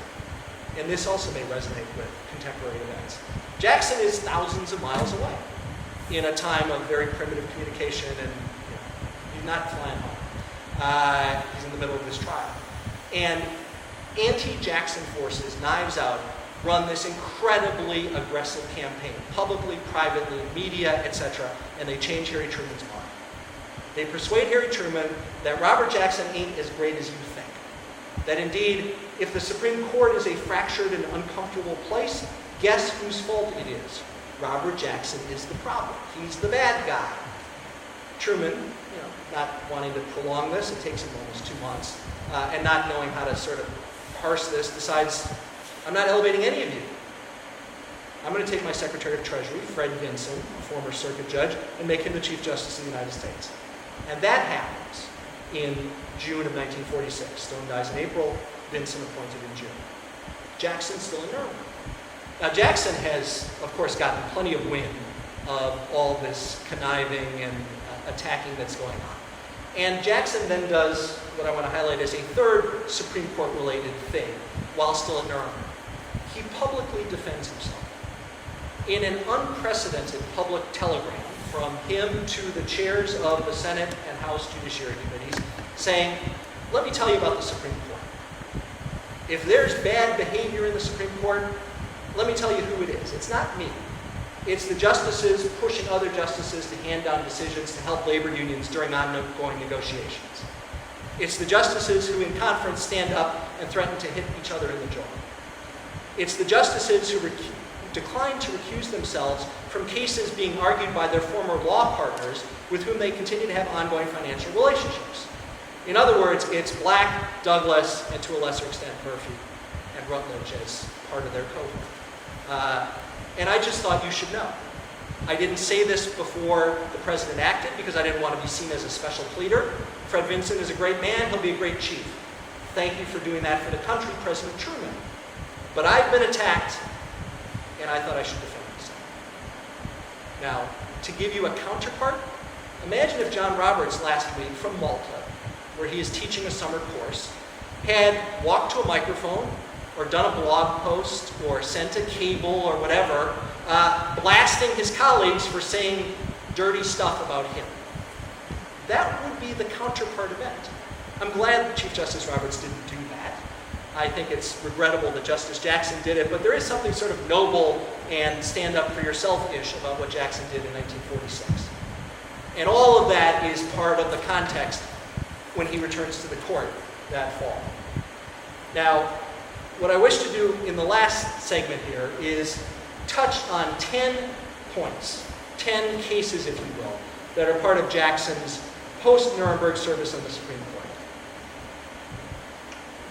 And this also may resonate with contemporary events. Jackson is thousands of miles away in a time of very primitive communication, and he's not flying home. He's in the middle of this trial. And anti-Jackson forces, knives out, run this incredibly aggressive campaign, publicly, privately, media, etc., and they change Harry Truman's mind. They persuade Harry Truman that Robert Jackson ain't as great as you think. That indeed, if the Supreme Court is a fractured and uncomfortable place, guess whose fault it is? Robert Jackson is the problem. He's the bad guy. Truman, not wanting to prolong this, it takes him almost 2 months, and not knowing how to sort of parse this, decides, I'm not elevating any of you. I'm going to take my Secretary of Treasury, Fred Vinson, a former circuit judge, and make him the Chief Justice of the United States. And that happens in June of 1946. Stone dies in April, Vinson appointed in June. Jackson's still in Nuremberg. Now, Jackson has, of course, gotten plenty of wind of all this conniving and attacking that's going on. And Jackson then does what I want to highlight as a third Supreme Court-related thing while still at Nuremberg. He publicly defends himself in an unprecedented public telegram from him to the chairs of the Senate and House Judiciary Committees, saying, let me tell you about the Supreme Court. If there's bad behavior in the Supreme Court, let me tell you who it is. It's not me. It's the justices pushing other justices to hand down decisions to help labor unions during ongoing negotiations. It's the justices who in conference stand up and threaten to hit each other in the jaw. It's the justices who decline to recuse themselves from cases being argued by their former law partners with whom they continue to have ongoing financial relationships. In other words, it's Black, Douglas, and to a lesser extent Murphy and Rutledge as part of their cohort. And I just thought you should know. I didn't say this before the president acted because I didn't want to be seen as a special pleader. Fred Vinson is a great man. He'll be a great chief. Thank you for doing that for the country, President Truman. But I've been attacked, and I thought I should defend myself. Now, to give you a counterpart, imagine if John Roberts last week from Malta, where he is teaching a summer course, had walked to a microphone or done a blog post or sent a cable or whatever, blasting his colleagues for saying dirty stuff about him. That would be the counterpart event. I'm glad that Chief Justice Roberts didn't do that. I think it's regrettable that Justice Jackson did it, but there is something sort of noble and stand up for yourself-ish about what Jackson did in 1946. And all of that is part of the context when he returns to the court that fall. Now, what I wish to do in the last segment here is touch on 10 points, 10 cases, if you will, that are part of Jackson's post-Nuremberg service on the Supreme Court.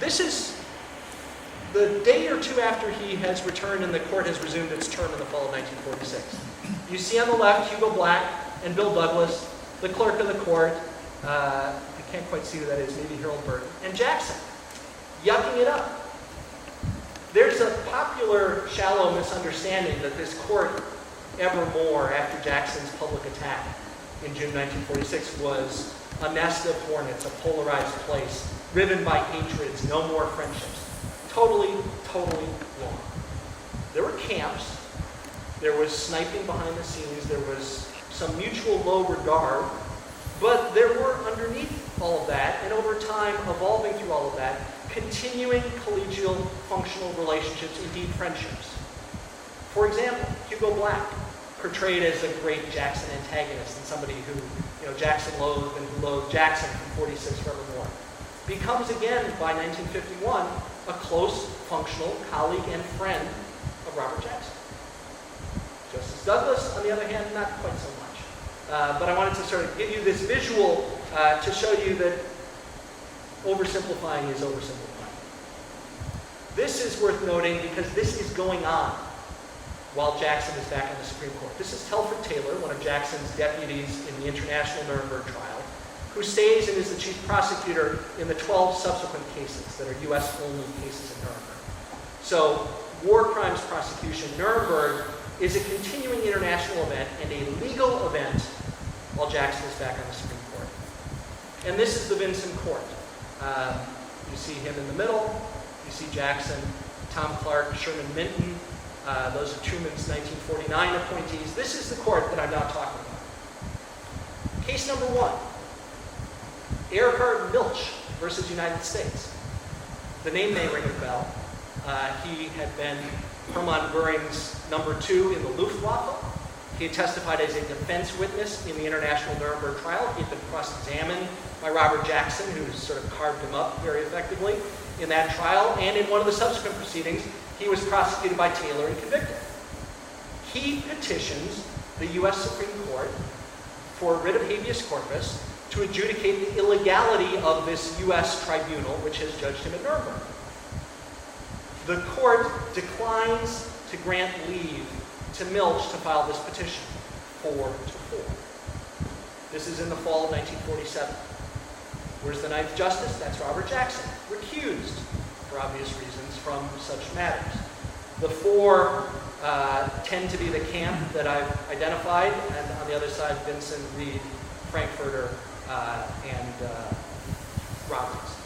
This is the day or two after he has returned and the court has resumed its term in the fall of 1946. You see on the left Hugo Black and Bill Douglas, the clerk of the court. I can't quite see who that is, maybe Harold Burton, and Jackson, yucking it up. There's a popular, shallow misunderstanding that this court, evermore after Jackson's public attack in June 1946, was a nest of hornets, a polarized place, riven by hatreds, no more friendships. Totally, totally wrong. There were camps, there was sniping behind the scenes, there was some mutual low regard, but there were underneath all of that, and over time, evolving through all of that, continuing collegial, functional relationships, indeed friendships. For example, Hugo Black, portrayed as a great Jackson antagonist and somebody who, Jackson loathed and who loathed Jackson from 46 forevermore, becomes again, by 1951, a close, functional colleague and friend of Robert Jackson. Justice Douglas, on the other hand, not quite so much. But I wanted to sort of give you this visual to show you that oversimplifying is oversimplifying. This is worth noting because this is going on while Jackson is back in the Supreme Court. This is Telford Taylor, one of Jackson's deputies in the International Nuremberg trial, who stays and is the chief prosecutor in the 12 subsequent cases that are U.S.-only cases in Nuremberg. So, war crimes prosecution, Nuremberg, is a continuing international event and a legal event while Jackson is back on the Supreme Court. And this is the Vinson Court. You see him in the middle. You see Jackson, Tom Clark, Sherman Minton. Those are Truman's 1949 appointees. This is the court that I'm now talking about. Case number 1. Erhard Milch versus United States. The name may ring a bell. He had been Hermann Göring's number 2 in the Luftwaffe. He had testified as a defense witness in the International Nuremberg trial. He had been cross-examined by Robert Jackson, who sort of carved him up very effectively in that trial. And in one of the subsequent proceedings, he was prosecuted by Taylor and convicted. He petitions the U.S. Supreme Court for writ of habeas corpus to adjudicate the illegality of this U.S. tribunal, which has judged him at Nuremberg. The court declines to grant leave to Milch to file this petition, 4-4. This is in the fall of 1947. Where's the ninth justice? That's Robert Jackson, recused, for obvious reasons, from such matters. The 4 tend to be the camp that I've identified, and on the other side, Vincent, Reed, Frankfurter, and Robbins.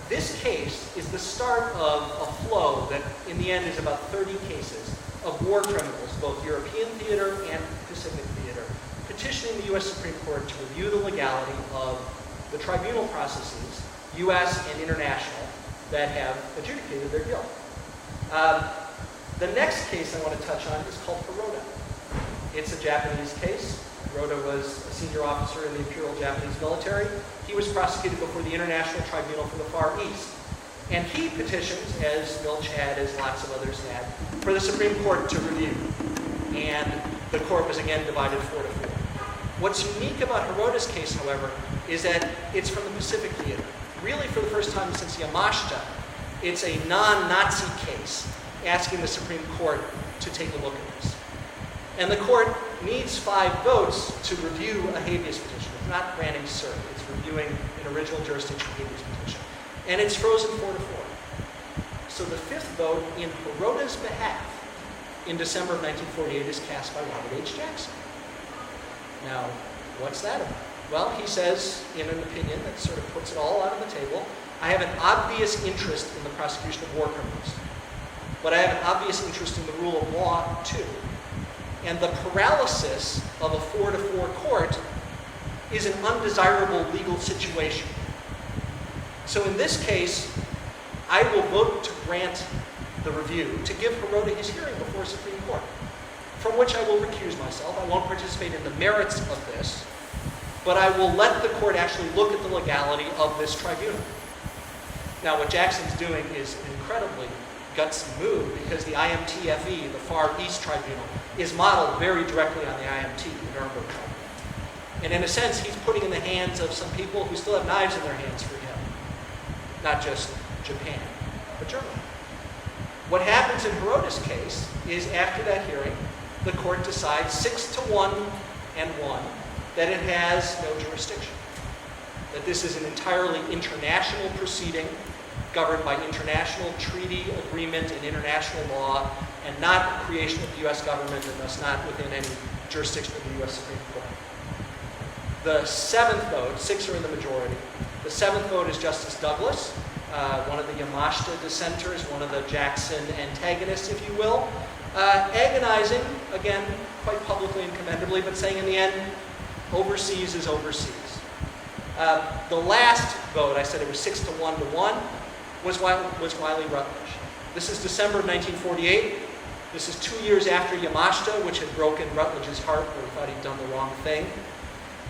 This case is the start of a flow that, in the end, is about 30 cases of war criminals, both European theater and Pacific theater, petitioning the U.S. Supreme Court to review the legality of the tribunal processes, U.S. and international, that have adjudicated their guilt. The next case I want to touch on is called Parotta. It's a Japanese case. Parotta was a senior officer in the Imperial Japanese military. He was prosecuted before the International Tribunal for the Far East. And he petitions, as Milch had, as lots of others had, for the Supreme Court to review. And the court was again divided 4-4. What's unique about Parotta's case, however, is that it's from the Pacific theater. Really, for the first time since Yamashita, it's a non-Nazi case asking the Supreme Court to take a look at this. And the court needs 5 votes to review a habeas petition. It's not granting cert. It's reviewing an original jurisdiction habeas petition. And it's frozen 4-4. So the 5th vote in Parotta's behalf in December of 1948 is cast by Robert H. Jackson. Now, what's that about? Well, he says, in an opinion that sort of puts it all out on the table, I have an obvious interest in the prosecution of war criminals. But I have an obvious interest in the rule of law, too. And the paralysis of a 4-4 court is an undesirable legal situation. So in this case, I will vote to grant the review, to give Parotta his hearing before Supreme Court, from which I will recuse myself. I won't participate in the merits of this, but I will let the court actually look at the legality of this tribunal. Now, what Jackson's doing is incredibly gutsy move because the IMTFE, the Far East Tribunal, is modeled very directly on the IMT, the Nuremberg Tribunal. And in a sense, he's putting in the hands of some people who still have knives in their hands for him. Not just Japan, but Germany. What happens in Parotta's case is after that hearing, the court decides 6-1 and 1 that it has no jurisdiction. That this is an entirely international proceeding governed by international treaty, agreement, and international law, and not a creation of the U.S. government, and thus not within any jurisdiction of the U.S. Supreme Court. The seventh vote, 6 are in the majority, the seventh vote is Justice Douglas, one of the Yamashita dissenters, one of the Jackson antagonists, if you will, agonizing, again, quite publicly and commendably, but saying in the end, overseas is overseas. The last vote, I said it was 6-1 to 1, was Wiley Rutledge. This is December of 1948. This is 2 years after Yamashita, which had broken Rutledge's heart, where he thought he'd done the wrong thing.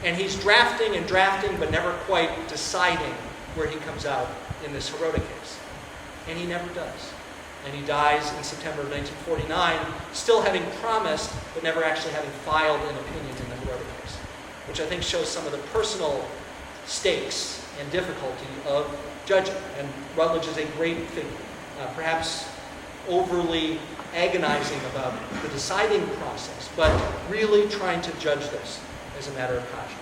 And he's drafting and drafting, but never quite deciding where he comes out in this Parotta case. And he never does. And he dies in September of 1949, still having promised, but never actually having filed an opinion in the Parotta case, which I think shows some of the personal stakes and difficulty of judging. And Rutledge is a great figure, perhaps overly agonizing about the deciding process, but really trying to judge this as a matter of conscience.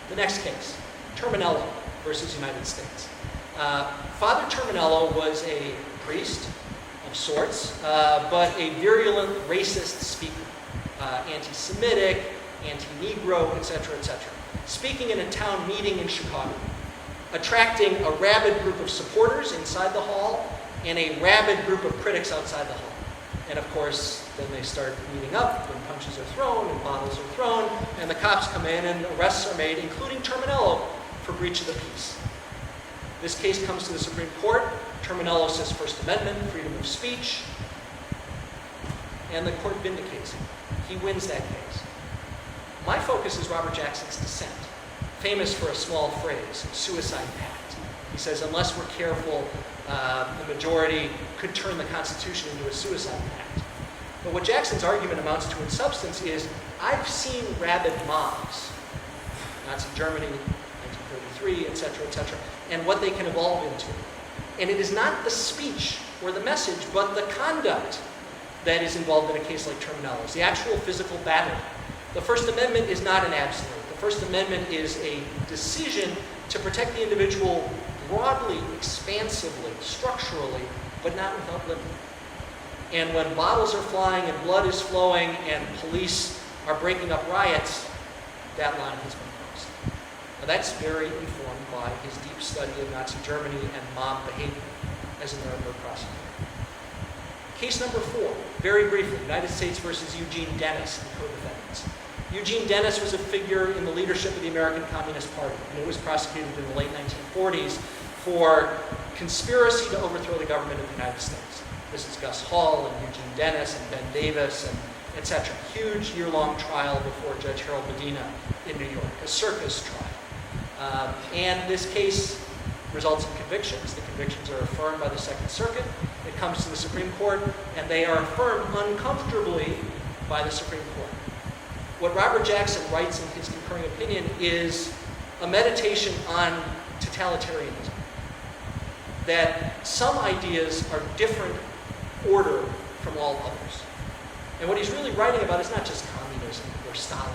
The next case, Terminello versus United States. Father Terminello was a priest of sorts, but a virulent racist speaker, anti-Semitic, anti-Negro, etc., etc. Speaking in a town meeting in Chicago, attracting a rabid group of supporters inside the hall and a rabid group of critics outside the hall. And of course, then they start meeting up, and punches are thrown, and bottles are thrown, and the cops come in, and arrests are made, including Terminello, for breach of the peace. This case comes to the Supreme Court. Terminello says First Amendment, freedom of speech, and the court vindicates him. He wins that case. My focus is Robert Jackson's dissent, famous for a small phrase, suicide pact. He says, unless we're careful, the majority could turn the Constitution into a suicide pact. But what Jackson's argument amounts to in substance is, I've seen rabid mobs, Nazi Germany, 1933, etc., and what they can evolve into. And it is not the speech or the message, but the conduct that is involved in a case like Terminello's, the actual physical battle. The First Amendment is not an absolute. The First Amendment is a decision to protect the individual broadly, expansively, structurally, but not without limit. And when bottles are flying and blood is flowing and police are breaking up riots, that line has been crossed. Now that's very informed by his deep study of Nazi Germany and mob behavior as a Nuremberg prosecutor. Case number 4, very briefly, United States versus Eugene Dennis and co-defendants. Eugene Dennis was a figure in the leadership of the American Communist Party, and it was prosecuted in the late 1940s for conspiracy to overthrow the government of the United States. This is Gus Hall and Eugene Dennis and Ben Davis and etc. Huge year-long trial before Judge Harold Medina in New York, a circus trial. And this case results in convictions. The convictions are affirmed by the Second Circuit. It comes to the Supreme Court, and they are affirmed uncomfortably by the Supreme Court. What Robert Jackson writes in his concurring opinion is a meditation on totalitarianism. That some ideas are different order from all others. And what he's really writing about is not just communism or Stalin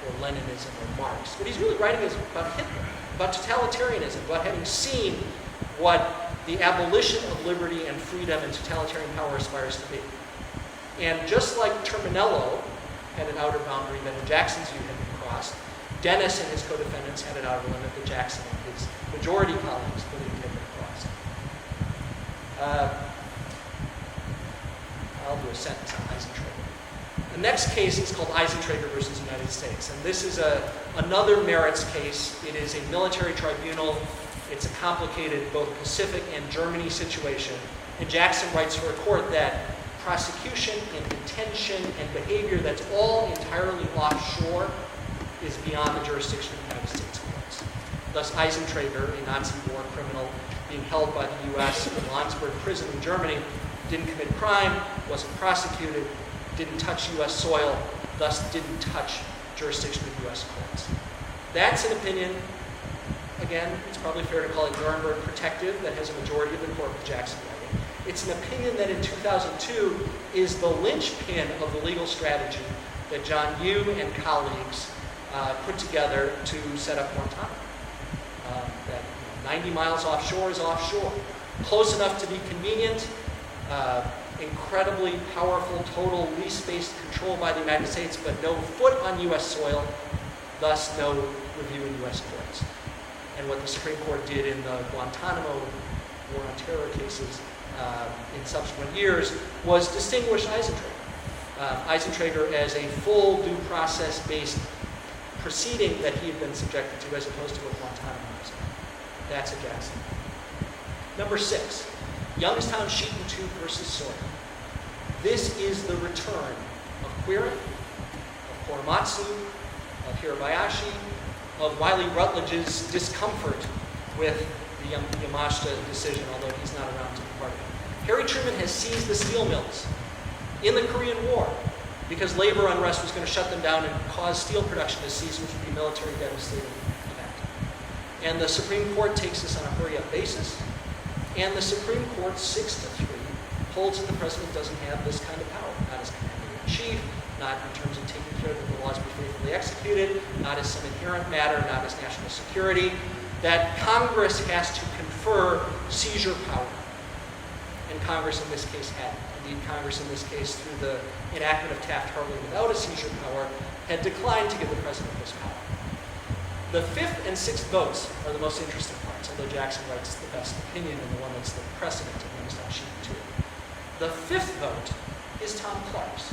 or Leninism or Marx. What he's really writing is about Hitler, about totalitarianism, about having seen what the abolition of liberty and freedom and totalitarian power aspires to be. And just like Terminello had an outer boundary that in Jackson's view had been crossed, Dennis and his co-defendants had an outer limit that Jackson and his majority colleagues believed had been crossed. I'll do a sentence on Eisentrager. The next case is called Eisentrager versus United States. And this is another merits case. It is a military tribunal. It's a complicated both Pacific and Germany situation. And Jackson writes for a court that prosecution and detention and behavior that's all entirely offshore is beyond the jurisdiction of the United States courts. Thus, Eisentrager, a Nazi war criminal, being held by the U.S. in Landsberg prison in Germany, didn't commit crime, wasn't prosecuted, didn't touch U.S. soil, thus didn't touch jurisdiction of U.S. courts. That's an opinion, again, it's probably fair to call it Nuremberg protective, that has a majority of the court with Jackson writing. It's an opinion that in 2002 is the linchpin of the legal strategy that John Yoo and colleagues put together to set up Guantanamo. That 90 miles offshore is offshore. Close enough to be convenient, incredibly powerful total lease-based control by the United States, but no foot on U.S. soil, thus no review in U.S. courts. And what the Supreme Court did in the Guantanamo War on Terror cases in subsequent years was distinguish Eisentrager as a full due process-based proceeding that he had been subjected to, as opposed to what Guantanamo was. That's a Jackson. Number 6, Youngstown Sheeton Tube versus Sawyer. This is the return of Quirin, of Korematsu, of Hirabayashi, of Wiley Rutledge's discomfort with the Yamashita decision, although he's not around to be part of it. Harry Truman has seized the steel mills in the Korean War because labor unrest was going to shut them down and cause steel production to cease, which would be military devastating event. And the Supreme Court takes this on a hurry-up basis, and the Supreme Court, 6-3, holds that the president doesn't have this kind of power, not as commander-in-chief, not in terms of taking care that the laws be faithfully executed, not as some inherent matter, not as national security, that Congress has to confer seizure power. And Congress in this case hadn't. Indeed, Congress in this case, through the enactment of Taft-Hartley without a seizure power, had declined to give the president this power. The 5th and 6th votes are the most interesting parts, although Jackson writes the best opinion and the one that's the precedent of Youngstown Sheeton Tube. The 5th vote is Tom Clark's.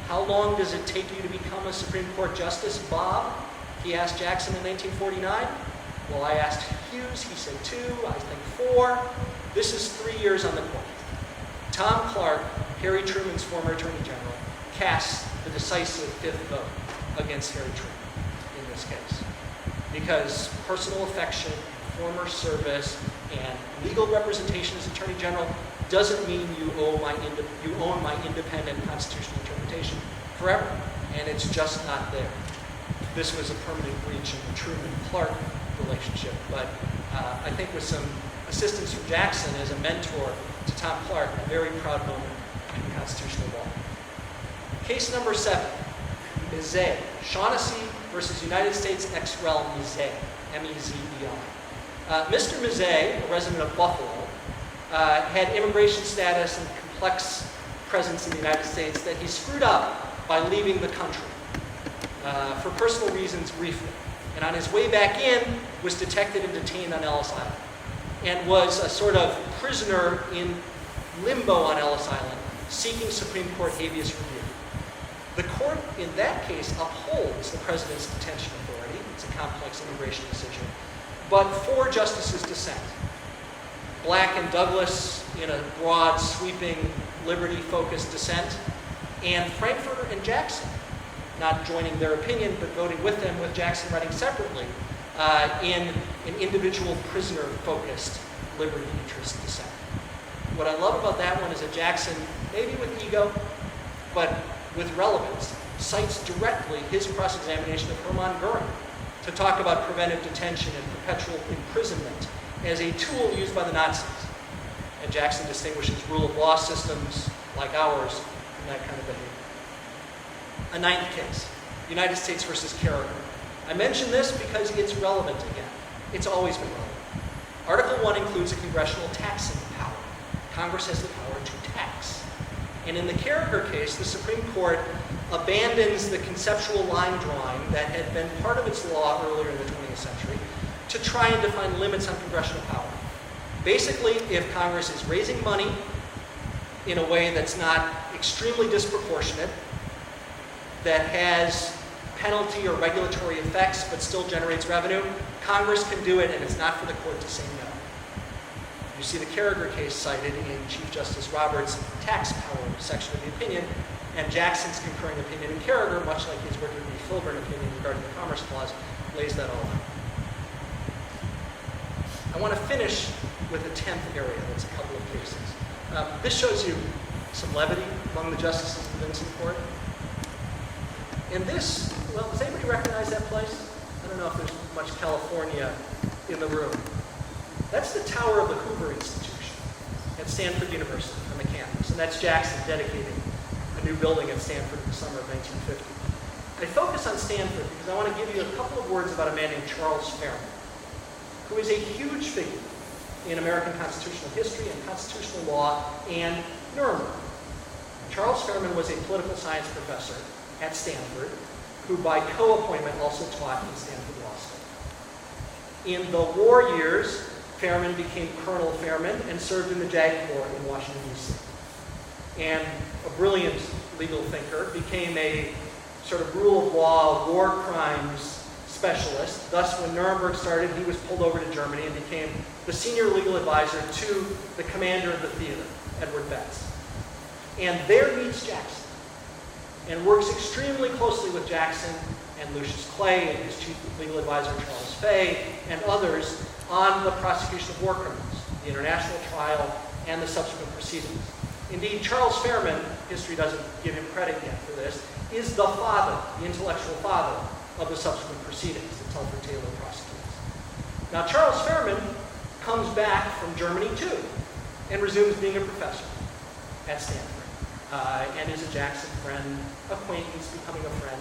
How long does it take you to become a Supreme Court Justice, Bob? He asked Jackson in 1949. Well, I asked Hughes, he said 2, I think 4. This is 3 years on the court. Tom Clark, Harry Truman's former Attorney General, casts the decisive 5th vote against Harry Truman in this case. Because personal affection, former service, and legal representation as Attorney General doesn't mean you own my independent constitutional interpretation forever. And it's just not there. This was a permanent breach in the Truman-Clark relationship. But I think with some assistance from Jackson as a mentor to Tom Clark, a very proud moment in constitutional law. Case number 7, Mezei, Shaughnessy versus United States ex rel Mezei, M-E-Z-E-I. Mr. Mezei, a resident of Buffalo, had immigration status and complex presence in the United States that he screwed up by leaving the country for personal reasons briefly. And on his way back in, was detected and detained on Ellis Island, and was a sort of prisoner in limbo on Ellis Island, seeking Supreme Court habeas review. The court, in that case, upholds the president's detention authority. It's a complex immigration decision. But 4 justices dissent. Black and Douglas in a broad, sweeping, liberty-focused dissent, and Frankfurter and Jackson, not joining their opinion, but voting with them, with Jackson writing separately, in an individual prisoner-focused liberty interest dissent. What I love about that one is that Jackson, maybe with ego, but with relevance, cites directly his cross-examination of Hermann Goering to talk about preventive detention and perpetual imprisonment as a tool used by the Nazis. And Jackson distinguishes rule of law systems like ours from that kind of behavior. A 9th case, United States versus Cara. I mention this because it's relevant again. It's always been relevant. Article 1 includes a congressional taxing power. Congress has the power to tax. And in the Carragher case, the Supreme Court abandons the conceptual line drawing that had been part of its law earlier in the 20th century to try and define limits on congressional power. Basically, if Congress is raising money in a way that's not extremely disproportionate, that has penalty or regulatory effects but still generates revenue, Congress can do it, and it's not for the court to say no. You see the Carragher case cited in Chief Justice Roberts' tax power section of the opinion, and Jackson's concurring opinion in Carragher, much like his Wickard v. Filburn opinion regarding the Commerce Clause, lays that all I want to finish with a 10th area. That's a couple of cases. This shows you some levity among the justices of the Vincent Court. And this, well, does anybody recognize that place? I don't know if there's much California in the room. That's the tower of the Hoover Institution at Stanford University on the campus. And that's Jackson dedicating a new building at Stanford in the summer of 1950. I focus on Stanford because I want to give you a couple of words about a man named Charles Fairman, who is a huge figure in American constitutional history and constitutional law and Nuremberg. Charles Fairman was a political science professor at Stanford, who by co-appointment also taught in Stanford Law School. In the war years, Fairman became Colonel Fairman and served in the JAG Corps in Washington, D.C. And a brilliant legal thinker, became a sort of rule of law, war crimes specialist. Thus, when Nuremberg started, he was pulled over to Germany and became the senior legal advisor to the commander of the theater, Edward Betts. And there meets Jackson and works extremely closely with Jackson and Lucius Clay and his chief legal advisor, Charles Fay, and others on the prosecution of war criminals, the international trial, and the subsequent proceedings. Indeed, Charles Fairman, history doesn't give him credit yet for this, is the father, the intellectual father of the subsequent proceedings that Telford Taylor prosecutes. Now, Charles Fairman comes back from Germany too and resumes being a professor at Stanford and is a Jackson friend, acquaintance, becoming a friend,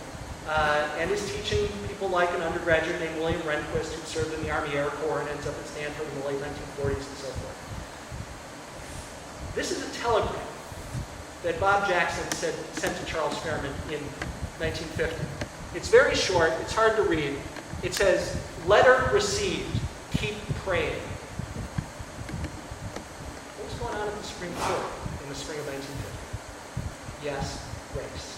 and is teaching people like an undergraduate named William Rehnquist, who served in the Army Air Corps and ends up at Stanford in the late 1940s and so forth. This is a telegram that Bob Jackson sent to Charles Fairman in 1950. It's very short, it's hard to read. It says, "Letter received, keep praying." What was going on at the Supreme Court in the spring of 1950? Yes, race.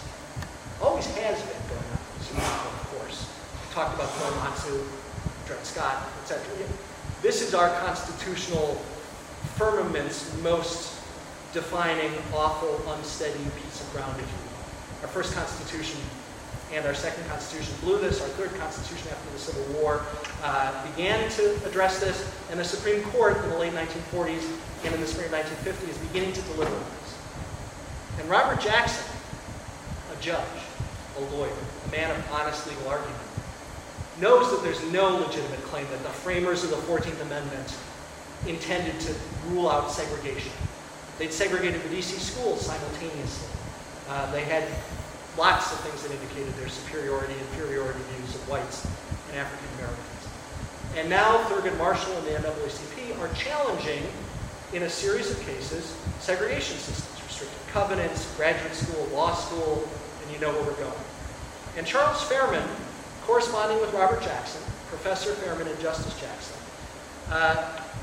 Always has been going on at the Supreme Court, of course. We talked about Korematsu, Dred Scott, etc. This is our constitutional firmament's most defining, awful, unsteady piece of ground, if you will. Our first Constitution and our second Constitution blew this. Our third Constitution after the Civil War began to address this, and the Supreme Court in the late 1940s and in the spring of 1950 is beginning to deliver on this. And Robert Jackson, a judge, a lawyer, a man of honest legal argument, knows that there's no legitimate claim that the framers of the 14th Amendment intended to rule out segregation. They'd segregated the DC schools simultaneously. They had lots of things that indicated their superiority and inferiority views of whites and African Americans. And now Thurgood Marshall and the NAACP are challenging, in a series of cases, segregation systems, restricted covenants, graduate school, law school, and you know where we're going. And Charles Fairman, corresponding with Robert Jackson, Professor Fairman and Justice Jackson,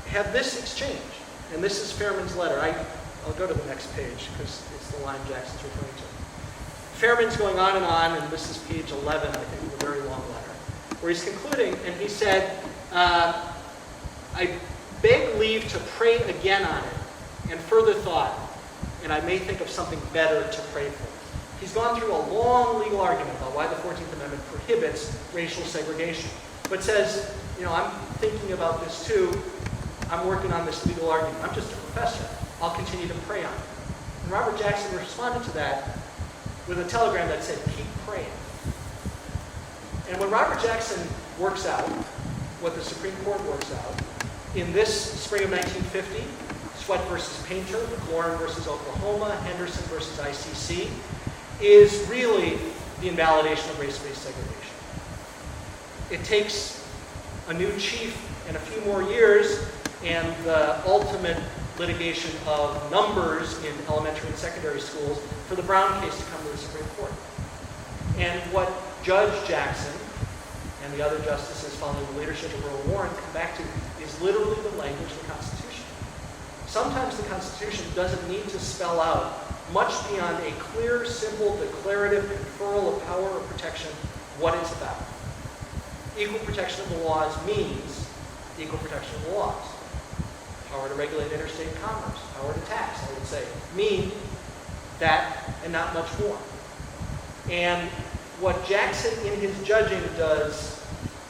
have this exchange. And this is Fairman's letter. I'll go to the next page because it's the line Jackson's referring to. Fairman's going on, and this is page 11, I think, of a very long letter, where he's concluding, and he said, I beg leave to pray again on it, and further thought, and I may think of something better to pray for. He's gone through a long legal argument about why the 14th Amendment prohibits racial segregation, but says, I'm thinking about this too. I'm working on this legal argument. I'm just a professor. I'll continue to pray on it. And Robert Jackson responded to that with a telegram that said, keep praying. And when Robert Jackson works out what the Supreme Court works out, in this spring of 1950, Sweatt versus Painter, McLaurin versus Oklahoma, Henderson versus ICC, is really the invalidation of race-based segregation. It takes a new chief and a few more years and the ultimate litigation of numbers in elementary and secondary schools for the Brown case to come to the Supreme Court. And what Judge Jackson and the other justices following the leadership of Earl Warren come back to is literally the language of the Constitution. Sometimes the Constitution doesn't need to spell out much beyond a clear, simple, declarative conferral of power or protection what it's about. Equal protection of the laws means equal protection of the laws. Power to regulate interstate commerce, power to tax, I would say, mean that and not much more. And what Jackson in his judging does,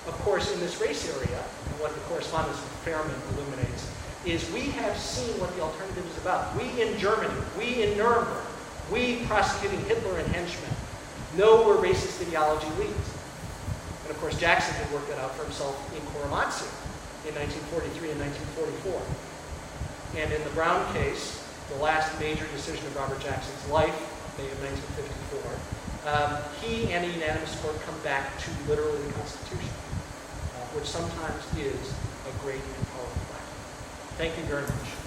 of course, in this race area, what the correspondence of Fairman illuminates, is we have seen what the alternative is about. We in Germany, we in Nuremberg, we prosecuting Hitler and henchmen know where racist ideology leads. And of course, Jackson had worked that out for himself in Korematsu in 1943 and 1944. And in the Brown case, the last major decision of Robert Jackson's life, May of 1954, he and a unanimous court come back to literally the Constitution, which sometimes is a great and powerful fact. Thank you very much.